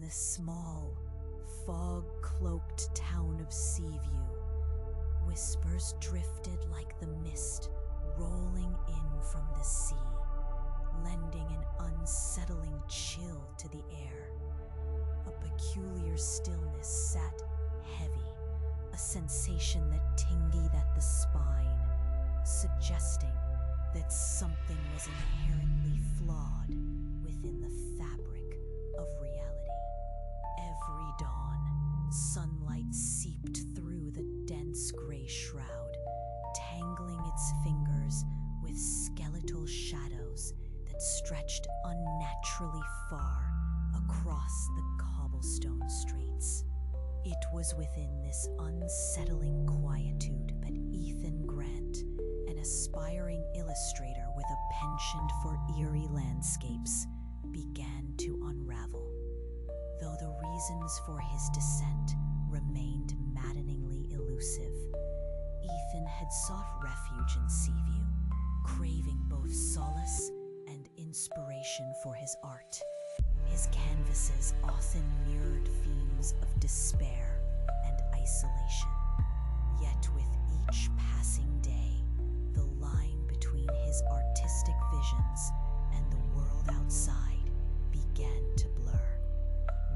the small, fog-cloaked town of Seaview, whispers drifted like the mist rolling in from the sea, lending an unsettling chill to the air. A peculiar stillness sat heavy, a sensation that tingled at the spine, suggesting that something was inherently flawed within the fabric of reality. Every dawn, sunlight seeped through the dense gray shroud, tangling its fingers with skeletal shadows that stretched unnaturally far across the cobblestone streets. It was within this unsettling quietude that Ethan Grant, an aspiring illustrator with a penchant for eerie landscapes, began to unravel. Though the reasons for his descent remained maddeningly elusive, Ethan had sought refuge in Seaview, craving both solace and inspiration for his art. His canvases often mirrored themes of despair and isolation. Yet with each passing day, the line between his artistic visions and the world outside began to blur.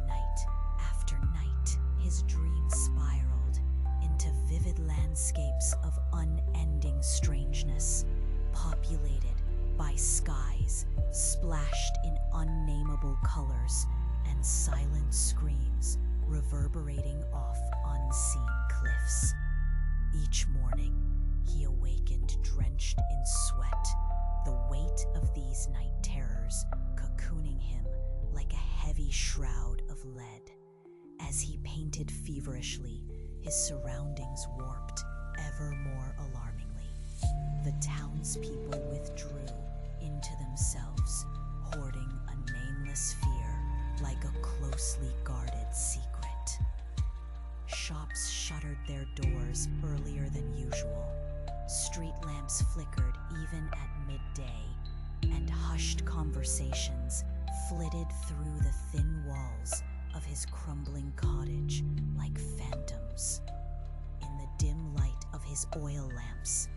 Night after night, his dreams spiraled into vivid landscapes of unending strangeness, populated by skies splashed in unnameable colors and silent screams reverberating off unseen cliffs. Each morning, he awakened drenched in sweat, the weight of these night terrors cocooning him like a heavy shroud of lead. As he painted feverishly, his surroundings warped ever more alarmingly. The townspeople withdrew into themselves, hoarding a nameless fear like a closely guarded secret. Shops shuttered their doors earlier than usual. Street lamps flickered even at midday, and hushed conversations flitted through the thin walls of his crumbling cottage like phantoms. In the dim light of his oil lamps,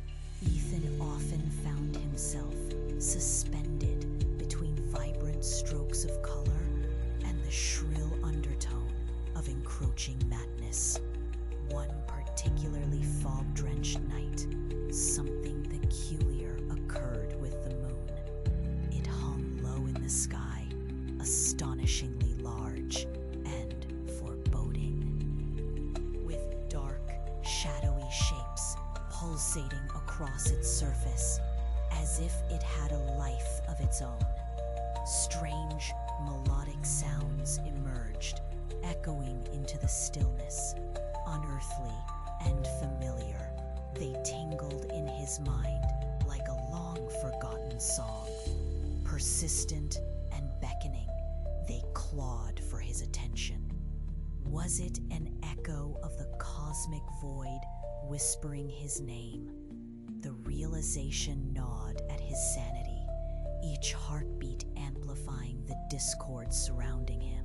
Ethan often found himself suspended between vibrant strokes of color and the shrill undertone of encroaching madness. One particularly fog-drenched night, something peculiar occurred with the moon. It hung low in the sky, astonishingly large and foreboding, with dark, shadowy shapes pulsating across its surface as if it had a life of its own. Strange, melodic sounds emerged, echoing into the stillness. Unearthly and familiar, they tingled in his mind like a long-forgotten song. Persistent and beckoning, they clawed for his attention. Was it an echo of the cosmic void whispering his name? The realization gnawed at his sanity, each heartbeat amplifying the discord surrounding him.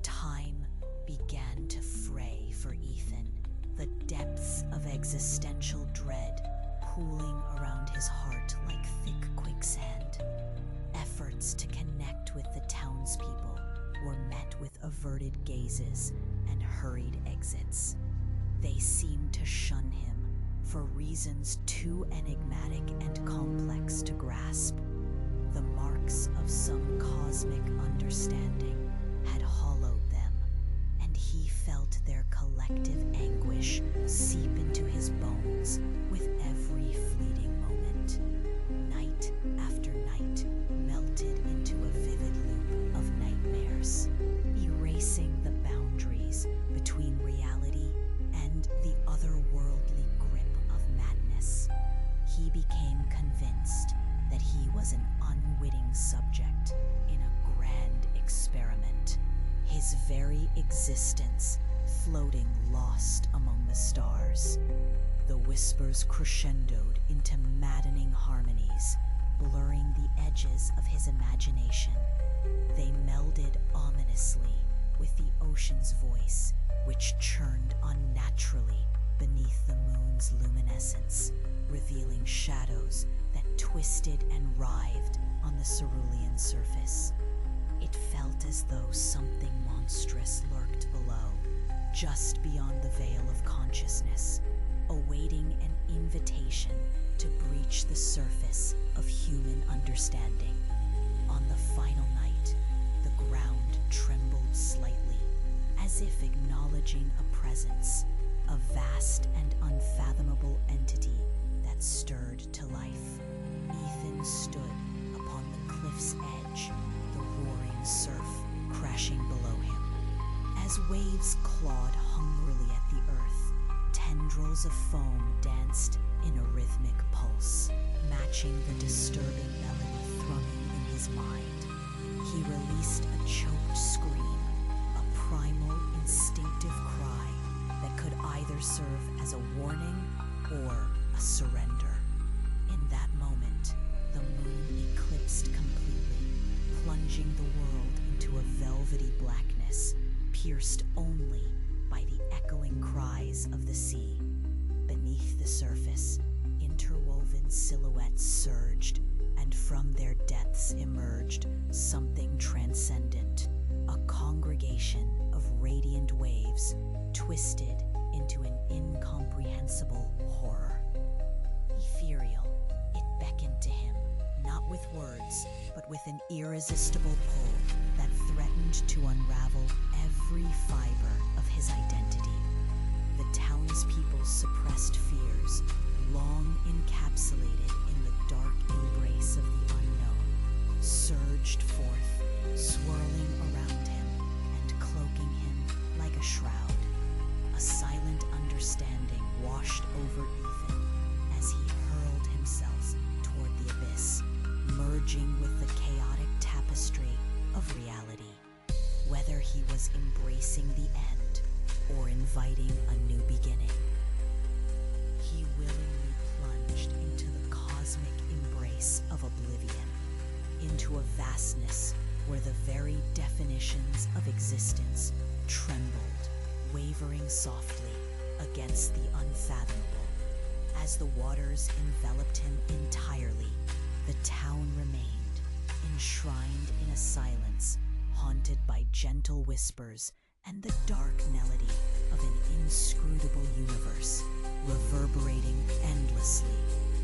Time began to fray for Ethan, the depths of existential dread pooling around his heart like thick quicksand. Efforts to connect with the townspeople were met with averted gazes and hurried exits. They seemed to shun him for reasons too enigmatic and complex to grasp. The marks of some cosmic understanding had hollowed them, and he felt their collective anguish seep into his bones with every fleeting moment. Night after night melted into a vivid loop of nightmares, erasing the boundaries between reality and the otherworldly grip of madness. He became convinced that he was an unwitting subject in a grand experiment, his very existence floating lost among the stars. The whispers crescendoed into maddening harmonies, blurring the edges of his imagination. They melded ominously with ocean's voice, which churned unnaturally beneath the moon's luminescence, revealing shadows that twisted and writhed on the cerulean surface. It felt as though something monstrous lurked below, just beyond the veil of consciousness, awaiting an invitation to breach the surface of human understanding. On the final night, the ground trembled slightly, as if acknowledging a presence, a vast and unfathomable entity that stirred to life. Ethan stood upon the cliff's edge, the roaring surf crashing below him. As waves clawed hungrily at the earth, tendrils of foam danced in a rhythmic pulse, matching the disturbing melody thrumming in his mind. He released a choked scream, a primal, instinctive cry that could either serve as a warning or a surrender. In that moment, the moon eclipsed completely, plunging the world into a velvety blackness, pierced only by the echoing cries of the sea. Beneath the surface, interwoven silhouettes surged, and from their depths emerged something transcendent, a congregation of radiant waves twisted into an incomprehensible horror. Ethereal, it beckoned to him, not with words, but with an irresistible pull that threatened to unravel every fiber of his identity. The townspeople's suppressed fears, long encapsulated in the dark embrace of the unknown, surged forth, swirling around him and cloaking him like a shroud. A silent understanding washed over Ethan as he hurled himself toward the abyss, merging with the chaotic tapestry of reality. Whether he was embracing the end or inviting a new beginning, he willingly plunged into the cosmic embrace of oblivion, into a vastness where the very definitions of existence trembled, wavering softly against the unfathomable. As the waters enveloped him entirely, the town remained, enshrined in a silence haunted by gentle whispers and the dark melody of an inscrutable universe reverberating endlessly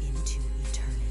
into eternity.